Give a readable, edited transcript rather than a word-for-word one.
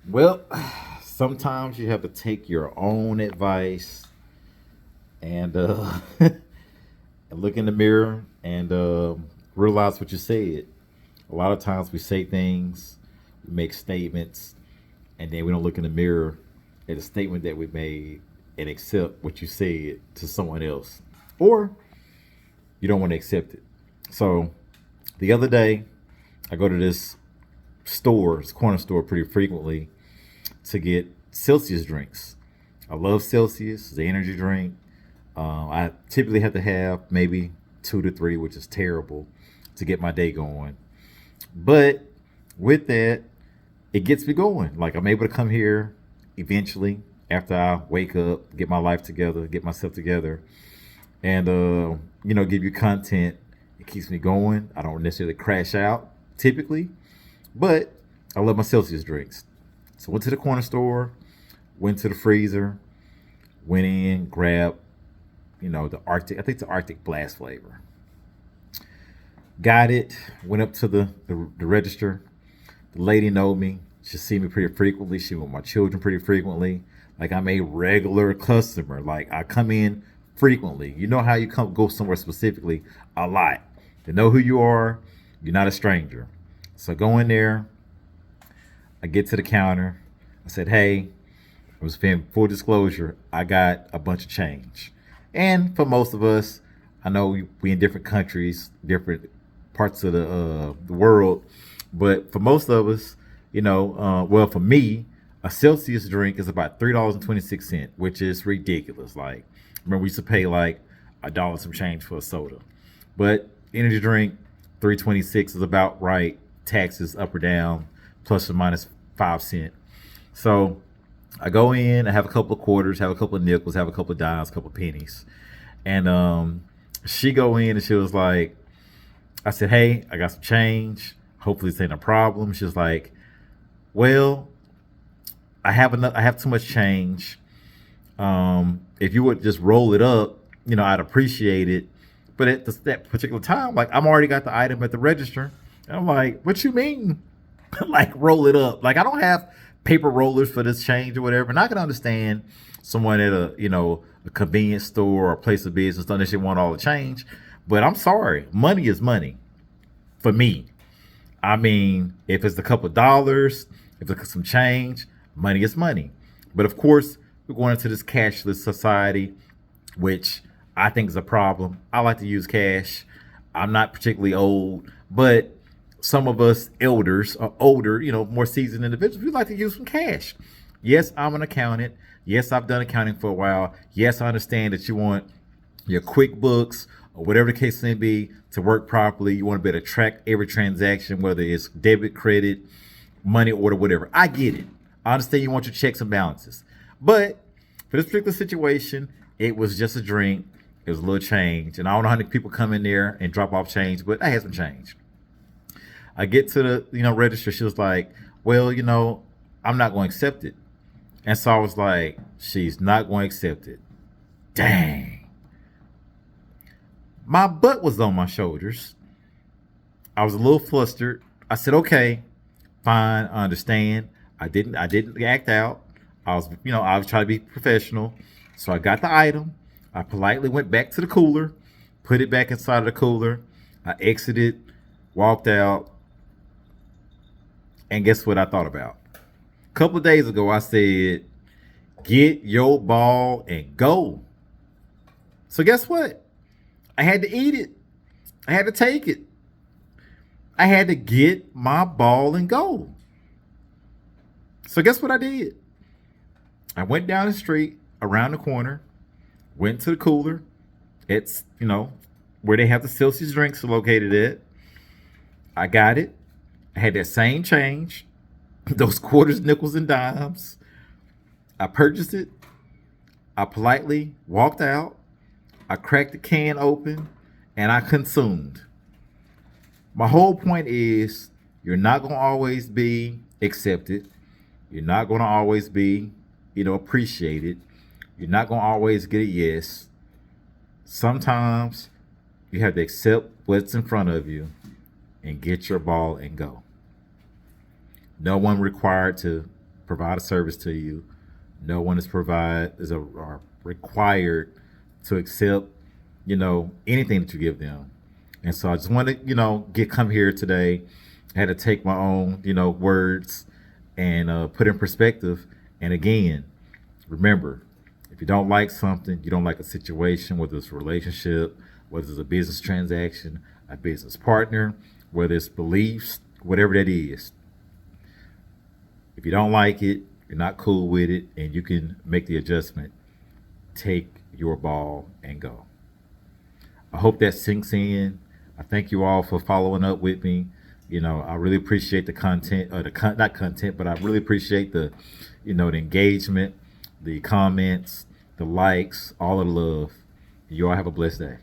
Well, sometimes you have to take your own advice and look in the mirror and realize what you said. A lot of times we say things, we make statements, and then we don't look in the mirror at the statement that we made and accept what you said to someone else. Or you don't want to accept it. So the other day, I go to this corner store pretty frequently to get Celsius drinks. I love Celsius, the energy drink. I typically have to have maybe 2 to 3, which is terrible, to get my day going. But with that, it gets me going. Like I'm able to come here eventually after I wake up, get my life together, get myself together, and give you content. It keeps me going. I don't necessarily crash out typically, but I love my Celsius drinks. So went to the corner store, went to the freezer, went in, grabbed, the Arctic. I think the Arctic Blast flavor. Got it. Went up to the register. The lady know me. She see me pretty frequently. She with my children pretty frequently. Like I'm a regular customer. Like I come in frequently. You know how you come go somewhere specifically a lot. They know who you are. You're not a stranger. So go in there. I get to the counter. I said, "Hey, I was paying full disclosure. I got a bunch of change." And for most of us, I know we in different countries, different parts of the world, but for most of us, well, for me, a Celsius drink is about $3.26, which is ridiculous. Like, remember we used to pay like a dollar some change for a soda, but energy drink 3.26 is about right. Taxes up or down, plus or minus 5 cent. So I go in, I have a couple of quarters, have a couple of nickels, have a couple of dimes, a couple of pennies. And she go in and she was like, I said, "Hey, I got some change. Hopefully this ain't a problem." She was like, "Well, I have too much change. If you would just roll it up, I'd appreciate it." But at that particular time, like I'm already got the item at the register. And I'm like, "What you mean?" Like roll it up. Like I don't have paper rollers for this change or whatever. And I can understand someone at a convenience store or a place of business don't necessarily want all the change. But I'm sorry, money is money for me. I mean, if it's a couple of dollars, if it's some change, money is money. But of course, we're going into this cashless society, which I think is a problem. I like to use cash. I'm not particularly old, but some of us elders or older, more seasoned individuals, we like to use some cash. Yes, I'm an accountant. Yes, I've done accounting for a while. Yes, I understand that you want your QuickBooks or whatever the case may be to work properly. You want to be able to track every transaction, whether it's debit, credit, money order, whatever. I get it. I understand you want your checks and balances. But for this particular situation, it was just a drink. It was a little change. And I don't know how many people come in there and drop off change, but I had some change. I get to the register. She was like, "Well, I'm not going to accept it." And so I was like, "She's not going to accept it." Dang. My butt was on my shoulders. I was a little flustered. I said, "Okay, fine, I understand." I didn't act out. I was trying to be professional. So I got the item. I politely went back to the cooler, put it back inside of the cooler. I exited, walked out, and guess what I thought about? A couple of days ago, I said, "Get your ball and go." So guess what? I had to eat it. I had to take it. I had to get my ball and go. So guess what I did? I went down the street, around the corner, went to the cooler. It's, where they have the Celsius drinks located at. I got it. I had that same change, those quarters, nickels, and dimes. I purchased it. I politely walked out. I cracked the can open and I consumed. My whole point is you're not going to always be accepted. You're not going to always be, appreciated. You're not going to always get a yes. Sometimes you have to accept what's in front of you and get your ball and go. No one required to provide a service to you. No one are required to accept, anything that you give them. And so I just want to, come here today. I had to take my own, words and put in perspective. And again, remember, if you don't like something, you don't like a situation, whether it's a relationship, whether it's a business transaction, a business partner, whether it's beliefs, whatever that is. If you don't like it, you're not cool with it, and you can make the adjustment, take your ball and go. I hope that sinks in. I thank you all for following up with me. I really appreciate the content, not content, but I really appreciate the engagement, the comments, the likes, all of the love. You all have a blessed day.